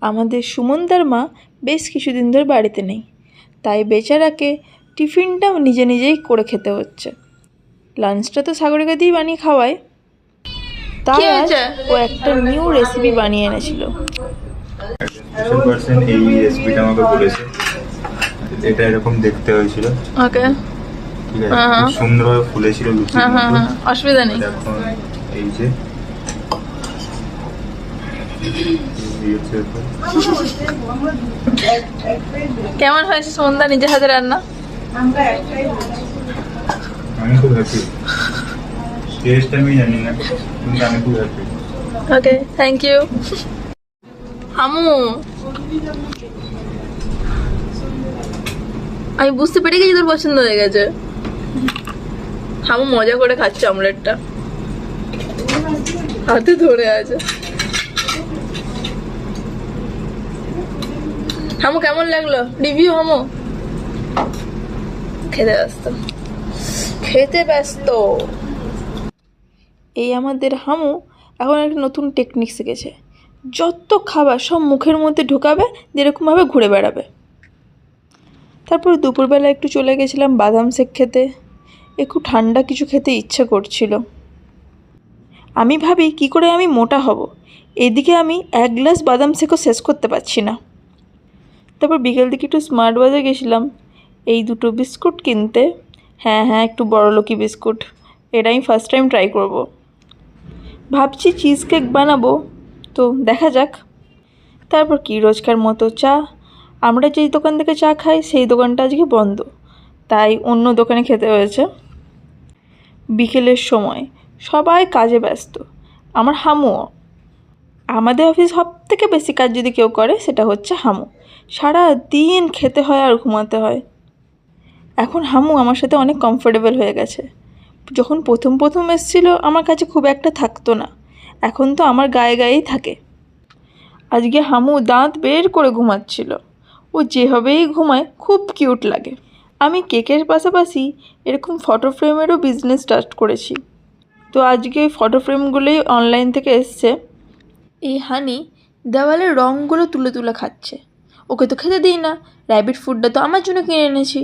আমাদের সুমনদার মা বেশ কিছুদিন ধরে বাড়িতে নেই, তাই বেচারাকে টিফিনটা নিজে নিজেই করে খেতে হচ্ছে। লাঞ্চটা তো সাগরিকা দিয়েই বানিয়ে খাওয়ায়, তাই ও একটা নিউ রেসিপি বানিয়ে এনেছিল। এই রেসিপিটা আমাকে বলেছে, এটা এরকম দেখতে হয়েছিল। ওকে, ঠিক আছে, খুব সুন্দরভাবে ফুলেছিল লুচি। অসুবিধা নেই। এখন এই যে কেমন হয়েছে সুমনদা নিজের হাতে রান্না? আমি খুব হ্যাপি। টেস্ট আমি জানি না, কিন্তু আমি খুব হ্যাপি। Okay, thank you. আমু, আমি বুঝতে পেরে গেছি তোর পছন্দ হয়ে গেছে। হামু মজা করে খাচ্ছে অমলেটটা, হাতে ধরে আছে। হামু কেমন লাগলো? রিভিউ হামু। খেতে ব্যস্ত। এই আমাদের হামু এখন একটা নতুন টেকনিক শিখেছে। যত খাবার সব মুখের মধ্যে ঢোকাবে, যেরকমভাবে ঘুরে বেড়াবে। তারপর দুপুরবেলা একটু চলে গেছিলাম বাদাম শেক খেতে। একটু ঠান্ডা কিছু খেতে ইচ্ছা করছিল। আমি ভাবি কি করে আমি মোটা হব, এদিকে আমি এক গ্লাস বাদাম শেকও শেষ করতে পারছি না। তারপর বিকেল দিকে একটু স্মার্ট বাজার গেছিলাম এই দুটো বিস্কুট কিনতে। হ্যাঁ, একটু বড়লোকি বিস্কুট, এটা আমি ফার্স্ট টাইম ট্রাই করব। ভাবছি চিজ কেক বানাবো, তো দেখা যাক। তারপর কি রোজকার মতো চা। আমরা যেই দোকান থেকে চা খাই সেই দোকানটা আজকে বন্ধ, তাই অন্য দোকানে খেতে হয়েছে। বিকেলের সময় সবাই কাজে ব্যস্ত, আমার হামুও। আমাদের অফিস সব থেকে বেশি কাজ যদি কেউ করে সেটা হচ্ছে হামু। সারা দিন খেতে হয় আর ঘুমাতে হয়। এখন হামু আমার সাথে অনেক কমফোর্টেবল হয়ে গেছে। যখন প্রথম এসেছিলো আমার কাছে খুব একটা থাকতো না, এখন তো আমার গায়ে গায়েই থাকে। আজকে হামু দাঁত বের করে ঘুমাচ্ছিল। ও যেভাবেই ঘুমায় খুব কিউট লাগে। আমি কেকের পাশাপাশি এরকম ফটো ফ্রেমেরও বিজনেস স্টার্ট করেছি। তো আজকে ওই ফটো ফ্রেমগুলোই অনলাইন থেকে এসছে। এই হানি দেওয়ালের রঙগুলো তুলে তুলে খাচ্ছে। ওকে তো খেতে দিই না, র্যাবিট ফুডটা তো আমার জন্য কিনে এনেছি।